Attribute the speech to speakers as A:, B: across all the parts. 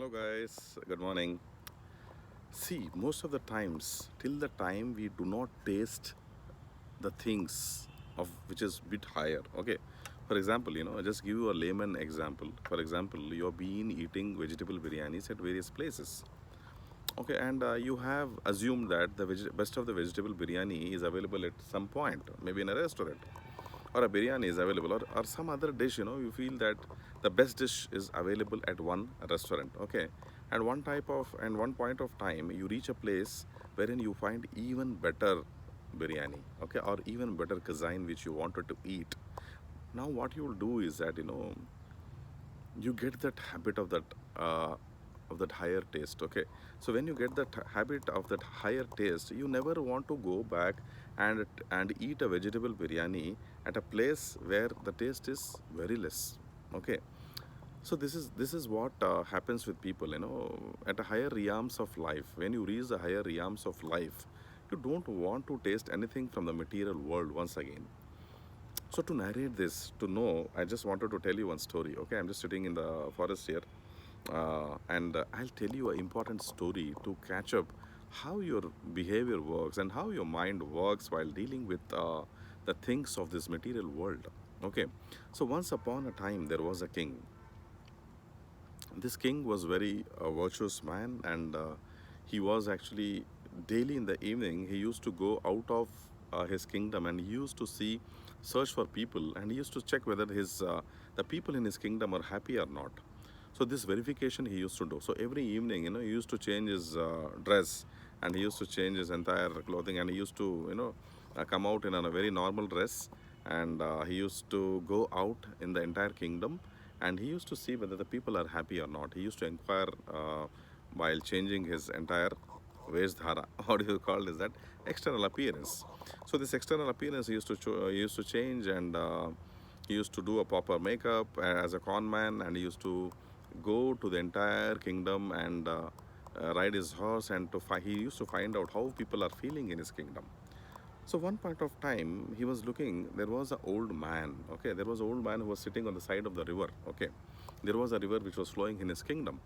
A: Hello guys, good morning. See, most of the times, till the time we do not taste the things of which is bit higher. Okay, for example, I just give you a layman example. For example, you've been eating vegetable biryanis at various places. Okay, and you have assumed that the best of the vegetable biryani is available at some point, maybe in a restaurant, or a biryani is available, or some other dish. You feel that the best dish is available at one restaurant. Okay, and one point of time, you reach a place wherein you find even better biryani. Okay, or even better cuisine which you wanted to eat. Now, what you will do is that you get that habit of that higher taste. Okay, so when you get that habit of that higher taste, you never want to go back and eat a vegetable biryani at a place where the taste is very less. Okay, so this is what happens with people, at a higher realms of life. When you reach the higher realms of life, you don't want to taste anything from the material world once again. So to narrate this, to know, I just wanted to tell you one story. Okay, I'm just sitting in the forest here, and I'll tell you an important story to catch up how your behavior works and how your mind works while dealing with the things of this material world. Okay, so once upon a time there was a king. This king was very virtuous man, and he was actually daily in the evening he used to go out of his kingdom, and he used to see search for people, and he used to check whether his the people in his kingdom are happy or not. So this verification he used to do. So every evening, he used to change his dress, and he used to change his entire clothing, and he used to come out in a very normal dress, and he used to go out in the entire kingdom, and he used to see whether the people are happy or not. He used to inquire while changing his entire Vesdhara. What do you call is that? External appearance. So this external appearance he used to change, and he used to do a proper makeup as a con man, and he used to go to the entire kingdom and ride his horse, and he used to find out how people are feeling in his kingdom. So one point of time, he was looking. There was an old man. Okay, there was an old man who was sitting on the side of the river. Okay, there was a river which was flowing in his kingdom,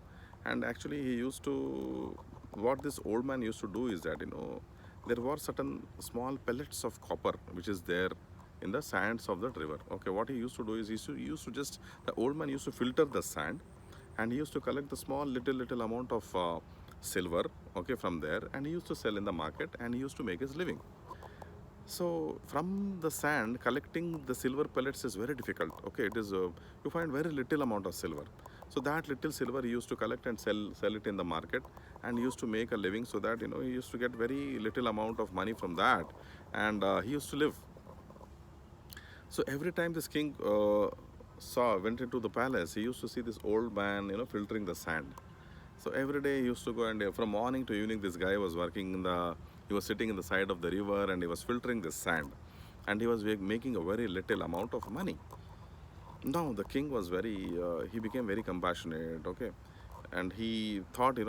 A: and actually he used to. What this old man used to do is that there were certain small pellets of copper which is there in the sands of that river. Okay, what he used to do is he used to just the old man used to filter the sand, and he used to collect the small little amount of silver. Okay, from there, and he used to sell in the market, and he used to make his living. So from the sand, collecting the silver pellets is very difficult. Okay, it is you find very little amount of silver. So that little silver he used to collect and sell it in the market, and he used to make a living. So that he used to get very little amount of money from that, and he used to live. So every time this king went into the palace, he used to see this old man filtering the sand. So every day he used to go, and from morning to evening, this guy was working he was sitting in the side of the river, and he was filtering the sand, and he was making a very little amount of money. Now the king was he became very compassionate, okay, and he thought,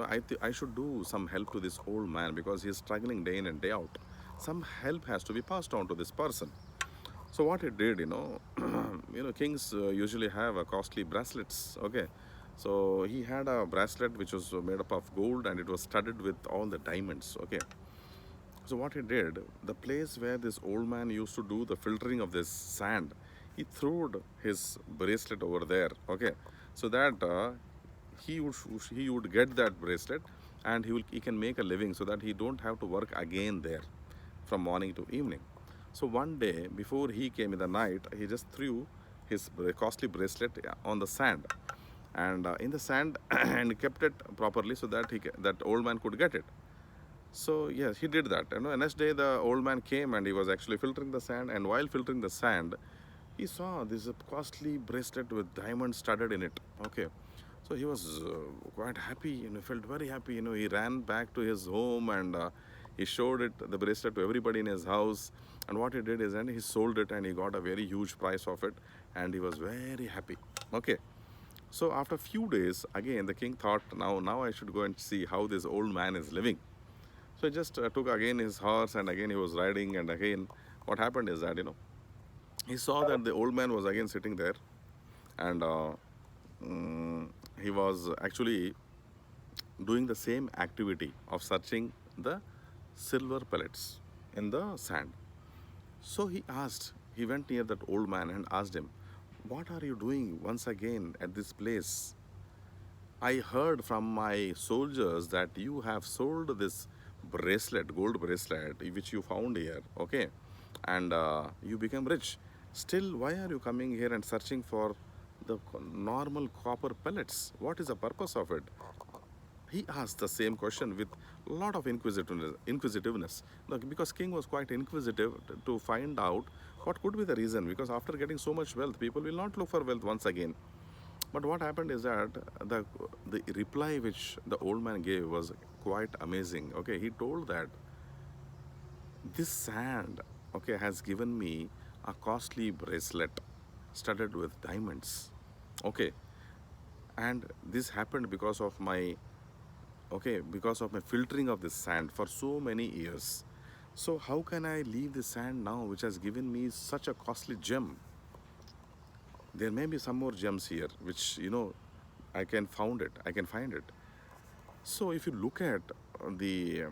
A: I should do some help to this old man because he's struggling day in and day out. Some help has to be passed on to this person. So what he did, kings usually have a costly bracelets. Okay, so he had a bracelet which was made up of gold, and it was studded with all the diamonds. Okay, so what he did, the place where this old man used to do the filtering of this sand, he threw his bracelet over there. Okay, so that he would he would get that bracelet, and he can make a living so that he don't have to work again there from morning to evening. So one day before he came in the night, he just threw his costly bracelet on the sand, and in the sand, and kept it properly so that that old man could get it. So yes, he did that. And next day the old man came, and he was actually filtering the sand. And while filtering the sand, he saw this costly bracelet with diamonds studded in it. Okay, so he was quite happy. Felt very happy. He ran back to his home, and he showed the bracelet to everybody in his house. And what he did is, and he sold it, and he got a very huge price of it, and he was very happy. Okay. So after a few days, again the king thought, now I should go and see how this old man is living. So he just took again his horse, and again he was riding, and again what happened is that he saw that the old man was again sitting there, and mm, he was actually doing the same activity of searching the silver pellets in the sand. So he went near that old man and asked him, "What are you doing once again at this place? I heard from my soldiers that you have sold this bracelet, gold bracelet, which you found here, okay? And you became rich. Still, why are you coming here and searching for the normal copper pellets? What is the purpose of it?" He asked the same question with a lot of inquisitiveness. Look, because king was quite inquisitive to find out what could be the reason. Because after getting so much wealth, people will not look for wealth once again. But what happened is that the reply which the old man gave was quite amazing. Okay, he told that this sand, okay, has given me a costly bracelet studded with diamonds. Okay, and this happened because of my filtering of this sand for so many years. So how can I leave the sand now, which has given me such a costly gem? There may be some more gems here, which I can find it. So if you look at the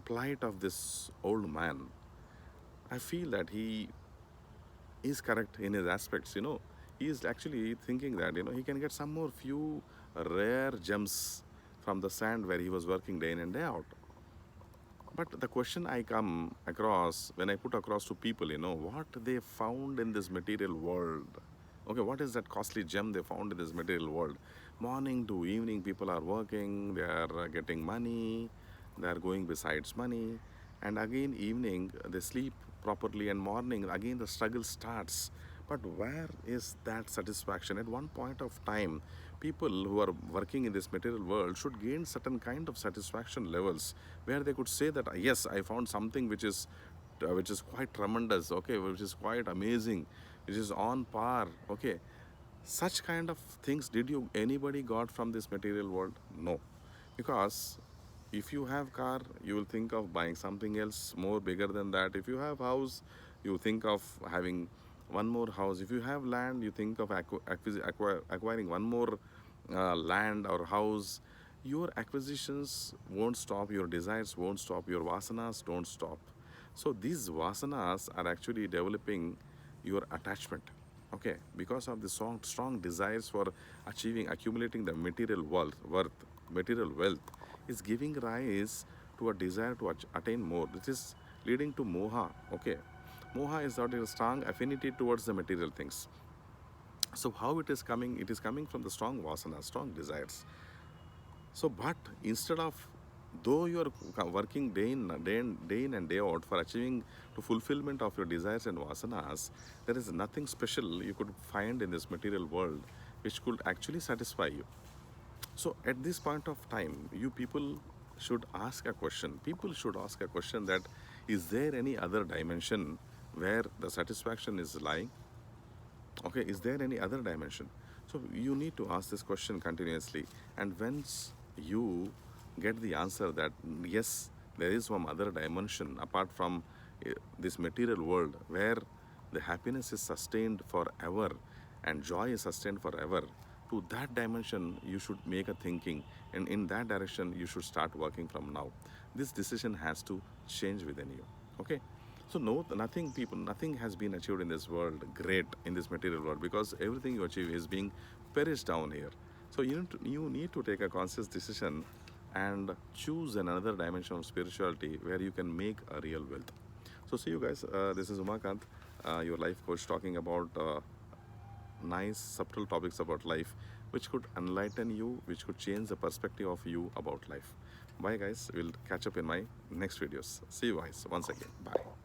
A: plight of this old man, I feel that he is correct in his aspects. He is actually thinking that he can get some more few rare gems from the sand where he was working day in and day out. But the question I come across when I put across to people, what they found in this material world. Okay, what is that costly gem they found in this material world? Morning to evening, people are working, they are getting money, they are going besides money, and again, evening, they sleep properly, and morning, again, the struggle starts. But where is that satisfaction? At one point of time, people who are working in this material world should gain certain kind of satisfaction levels where they could say that yes, I found something which is quite tremendous, okay, which is quite amazing, which is on par, okay. Such kind of things did you anybody got from this material world? No, because if you have car, you will think of buying something else more bigger than that. If you have house, you think of having one more house. If you have land, you think of acquiring one more land or house. Your acquisitions won't stop, your desires won't stop, your vasanas don't stop. So these vasanas are actually developing your attachment, okay, because of the strong desires for accumulating the material wealth is giving rise to a desire to attain more. This is leading to moha, okay. Moha is not a strong affinity towards the material things. So how it is coming? It is coming from the strong vasana, strong desires. So, but instead of, though you are working day in and day out for achieving to fulfillment of your desires and vasanas, there is nothing special you could find in this material world which could actually satisfy you. So, at this point of time, you people should ask a question. People should ask a question that is there any other dimension where the satisfaction is lying? Okay, is there any other dimension? So you need to ask this question continuously, and once you get the answer that yes, there is some other dimension apart from this material world where the happiness is sustained forever and joy is sustained forever, to that dimension you should make a thinking, and in that direction you should start working from now. This decision has to change within you, okay. So no, nothing, people, nothing has been achieved in this world great in this material world, because everything you achieve is being perished down here. So you need to take a conscious decision and choose another dimension of spirituality where you can make a real wealth. So see you guys. This is Umakant, your life coach, talking about nice subtle topics about life which could enlighten you, which could change the perspective of you about life. Bye guys, we'll catch up in my next videos. See you guys once again. Bye.